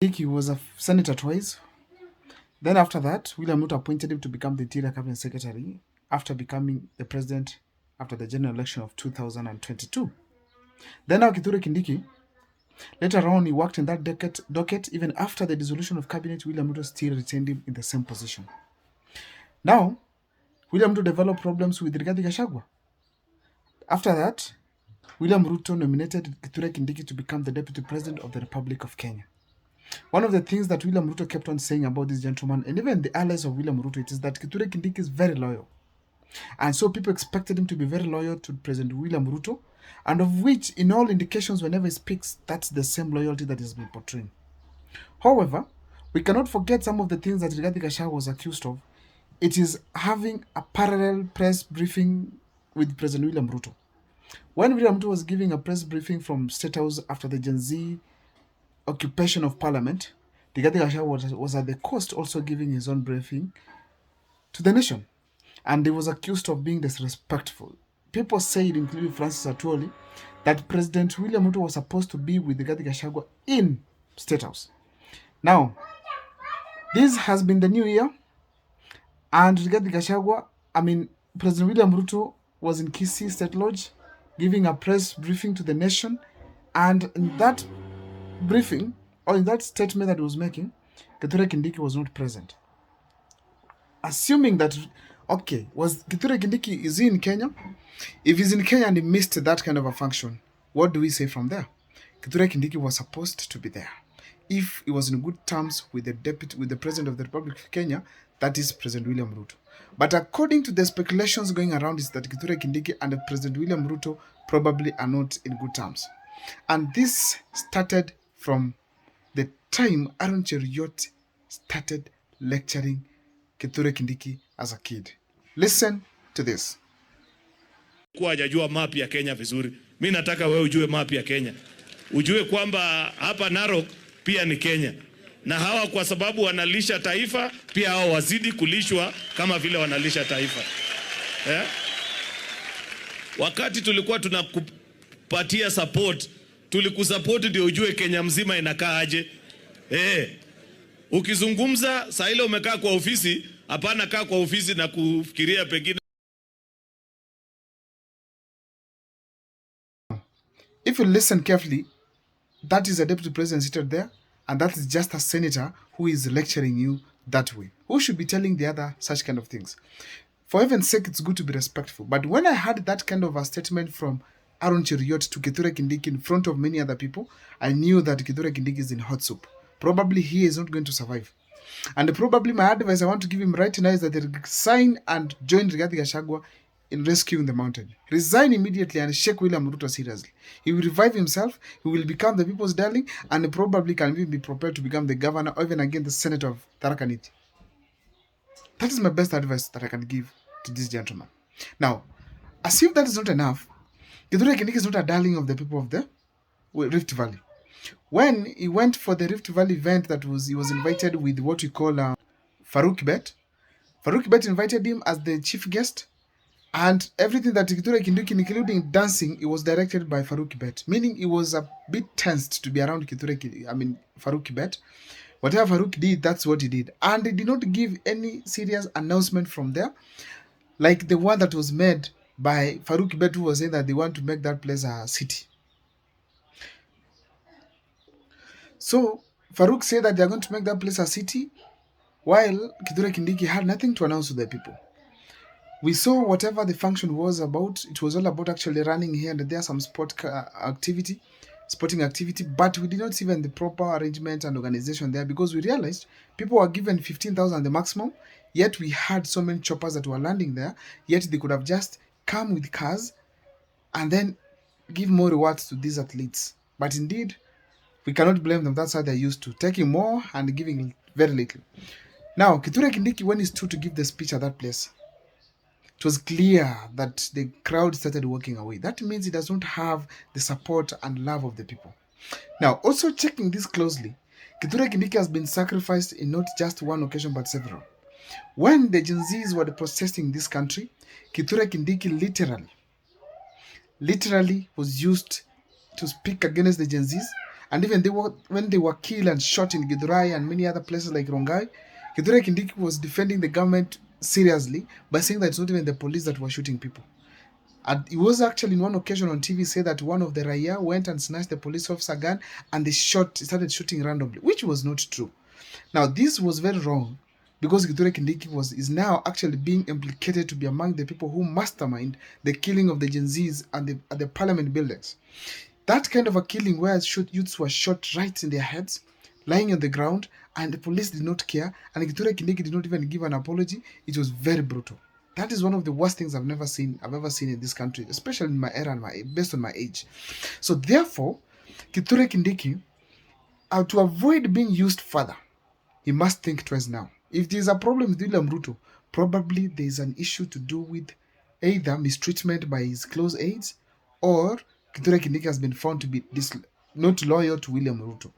Kindiki was a senator twice. Then after that, William Ruto appointed him to become the Interior Cabinet Secretary after becoming the president after the general election of 2022. Then now Kithure Kindiki, later on he worked in that docket even after the dissolution of cabinet. William Ruto still retained him in the same position. Now, William Ruto developed problems with Rigathi Gachagua. After that, William Ruto nominated Kithure Kindiki to become the Deputy President of the Republic of Kenya. One of the things that William Ruto kept on saying about this gentleman, and even the allies of William Ruto, it is that Kithure Kindiki is very loyal. And so people expected him to be very loyal to President William Ruto, and of which, in all indications, whenever he speaks, that's the same loyalty that has been portraying. However, we cannot forget some of the things that Rigathi Gachagua was accused of. It is having a parallel press briefing with President William Ruto. When William Ruto was giving a press briefing from State House after the Gen Z occupation of Parliament, Rigathi Gachagua was at the coast also giving his own briefing to the nation. And he was accused of being disrespectful. People said, including Francis Atwoli, that President William Ruto was supposed to be with Rigathi Gachagua in State House. Now, this has been the new year, and Rigathi Gachagua, President William Ruto was in Kisii State Lodge giving a press briefing to the nation, and in that briefing, or in that statement that he was making, Kithure Kindiki was not present. Assuming that, okay, was Kithure Kindiki, is he in Kenya? If he's in Kenya and he missed that kind of a function, what do we say from there? Kithure Kindiki was supposed to be there. If he was in good terms with the President of the Republic of Kenya, that is President William Ruto. But according to the speculations going around, is that Kithure Kindiki and President William Ruto probably are not in good terms. And this started from the time Aaron Cheruiyot started lecturing Kithure Kindiki as a kid. Listen to this. Kwa hajajua map ya Kenya vizuri. Mimi nataka wewe ujue map ya Kenya. Ujue kwamba hapa Narok pia ni Kenya. Na hawa kwa sababu wanalisha taifa, pia hao wazidi kulishwa kama vile wanalisha taifa. Wakati tulikuwa tunakupatia support, tulikusupport ndio ujue Kenya mzima inakaa aje. Ukizungumza saa ile umekaa kwa ofisi, hapana kaa kwa ofisi na kufikiria pengine. If you listen carefully, that is a deputy president seated there, and that is just a senator who is lecturing you that way. Who should be telling the other such kind of things? For heaven's sake, it's good to be respectful. But when I heard that kind of a statement from Aaron Cheruiyot to Kithure Kindiki in front of many other people, I knew that Kithure Kindiki is in hot soup. Probably he is not going to survive. And probably my advice I want to give him right now is that he resign and join Rigathi Gachagua in rescuing the mountain. Resign immediately and shake William Ruto seriously. He will revive himself, he will become the people's darling, and probably can even be prepared to become the governor or even again the senator of Tharaka Nithi. That is my best advice that I can give to this gentleman. Now, as if that is not enough, Kithure Kindiki is not a darling of the people of the Rift Valley. When he went for the Rift Valley event he was invited with what we call Farouk Bet. Farouk Bet invited him as the chief guest, and everything that Kithure Kindiki, including dancing, it was directed by Farouk Bet. Meaning he was a bit tensed to be around Farouk Bet. Whatever Farouk did, that's what he did. And he did not give any serious announcement from there, like the one that was made by Farouk Bet, who was saying that they want to make that place a city. So Farouk said that they are going to make that place a city, while Kithure Kindiki had nothing to announce to the people. We saw whatever the function was about. It was all about actually running here and there some sporting activity, but we did not see even the proper arrangement and organization there, because we realized people were given 15,000 the maximum, yet we had so many choppers that were landing there, yet they could have just come with cars and then give more rewards to these athletes. But indeed, we cannot blame them. That's how they're used to taking more and giving very little. Now, Kithure Kindiki, when he stood to give the speech at that place, it was clear that the crowd started walking away. That means he does not have the support and love of the people. Now, also checking this closely, Kithure Kindiki has been sacrificed in not just one occasion but several. When the Gen Zs were protesting this country, Kithure Kindiki literally was used to speak against the Gen Zs, And even when they were killed and shot in Githurai and many other places like Rongai, Kithure Kindiki was defending the government seriously by saying that it's not even the police that were shooting people. And he was actually in one occasion on TV said that one of the Raya went and snatched the police officer gun and they started shooting randomly, which was not true. Now, this was very wrong because Kithure Kindiki is now actually being implicated to be among the people who mastermind the killing of the Gen Zs at the parliament buildings. That kind of a killing where youths were shot right in their heads, lying on the ground, and the police did not care, and Kithure Kindiki did not even give an apology. It was very brutal. That is one of the worst things I've ever seen in this country, especially in my era and based on my age. So therefore, Kithure Kindiki, to avoid being used further, he must think twice now. If there is a problem with William Ruto, probably there is an issue to do with either mistreatment by his close aides or Kithure Kindiki has been found to be not loyal to William Ruto.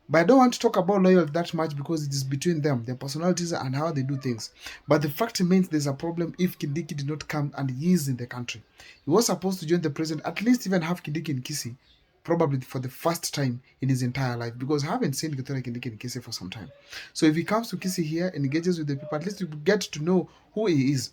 But I don't want to talk about loyalty that much because it is between them, their personalities and how they do things. But the fact remains there's a problem if Kindiki did not come and he is in the country. He was supposed to join the president, at least even have Kindiki in Kisii, probably for the first time in his entire life, because I haven't seen Kithure Kindiki in Kisii for some time. So if he comes to Kisii here and engages with the people, at least you get to know who he is.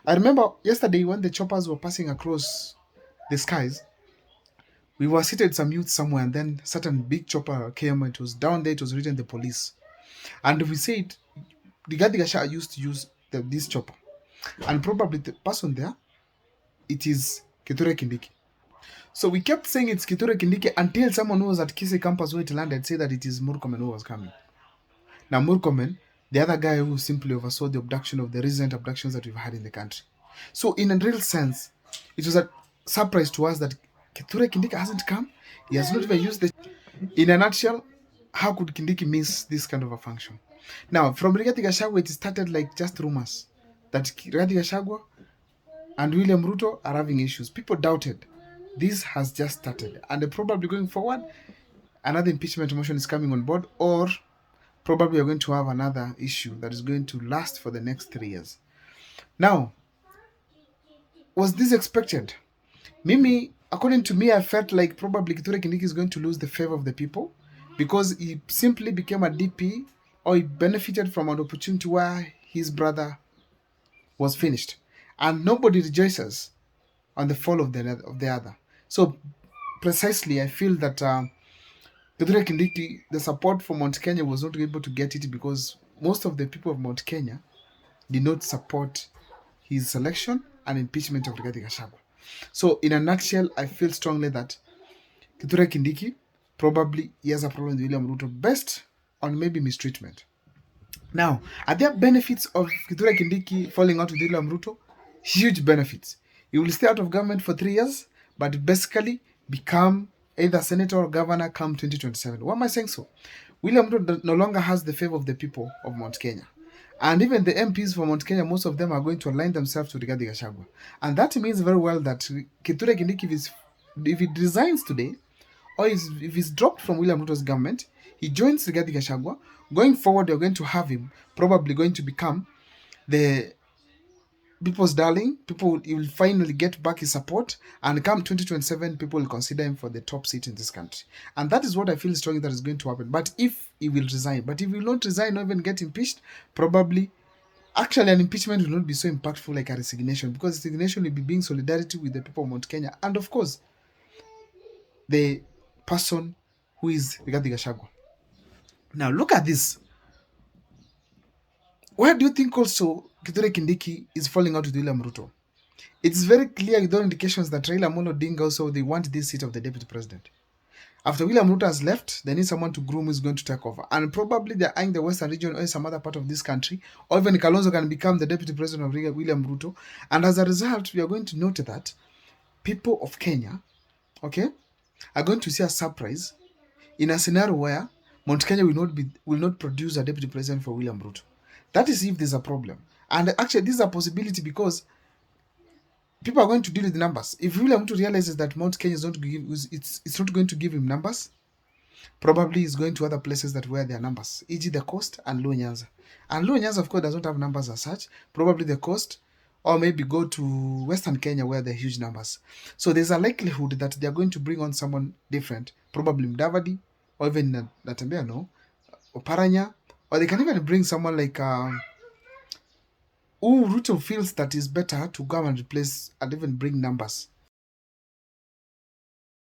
I remember yesterday when the choppers were passing across the skies, we were seated some youth somewhere, and then certain big chopper came. It was down there. It was written the police, and we said the Gadigasha used to use this chopper, and probably the person there, it is Kithure Kindiki. So we kept saying it's Kithure Kindiki until someone who was at Kisii campus where it landed said that it is Murkomen who was coming. Now Murkomen, the other guy who simply oversaw the abduction of the recent abductions that we've had in the country. So in a real sense, it was a surprise to us that Kithure Kindiki hasn't come. He has not even used the... In a nutshell, how could Kindiki miss this kind of a function? Now, from Rigathi Gachagua, it started like just rumors that Rigathi Gachagua and William Ruto are having issues. People doubted. This has just started. And probably going forward, another impeachment motion is coming on board, or probably we're going to have another issue that is going to last for the next 3 years. Now, was this expected? According to me, I felt like probably Kithure Kindiki is going to lose the favor of the people because he simply became a DP, or he benefited from an opportunity where his brother was finished. And nobody rejoices on the fall of the other. So precisely, I feel that Kithure Kindiki, the support for Mount Kenya was not able to get it because most of the people of Mount Kenya did not support his selection and impeachment of Rigathi Gachagua. So in a nutshell, I feel strongly that Kithure Kindiki probably he has a problem with William Ruto based on maybe mistreatment. Now, are there benefits of Kithure Kindiki falling out with William Ruto? Huge benefits. He will stay out of government for 3 years, but basically become either senator or governor come 2027. Why am I saying so? William Ruto no longer has the favor of the people of Mount Kenya. And even the MPs from Mount Kenya, most of them are going to align themselves to Rigathi Gachagua. And that means very well that Kithure Kindiki, if he resigns today, or if he's dropped from William Ruto's government, he joins Rigathi Gachagua. Going forward, you're going to have him probably going to become the people's darling. He will finally get back his support, and come 2027, people will consider him for the top seat in this country. And that is what I feel strongly that is going to happen. But if he will resign, but if he will not resign or even get impeached, probably, actually an impeachment will not be so impactful like a resignation, because resignation will be being solidarity with the people of Mount Kenya, and of course, the person who is Rigathi Gachagua. Now look at this. Where do you think also Kithure Kindiki is falling out with William Ruto? It's very clear with all indications that Raila Amolo Odinga also they want this seat of the deputy president. After William Ruto has left, they need someone to groom who is going to take over. And probably they're eyeing the Western region or some other part of this country, or even Kalonzo can become the deputy president of William Ruto. And as a result, we are going to note that people of Kenya, okay, are going to see a surprise in a scenario where Mount Kenya will not produce a deputy president for William Ruto. That is if there's a problem. And actually, this is a possibility because people are going to deal with the numbers. If William Ruto realizes that Mount Kenya is not it's not going to give him numbers, probably he's going to other places that where there are numbers, e.g. the coast and Luo Nyanza. And Luo Nyanza, of course, does not have numbers as such. Probably the coast, or maybe go to Western Kenya where there are huge numbers. So there's a likelihood that they're going to bring on someone different, probably Mudavadi, or even Natembea, no, or Paranya, or they can even bring someone like who Ruto feels that is better to go and replace and even bring numbers.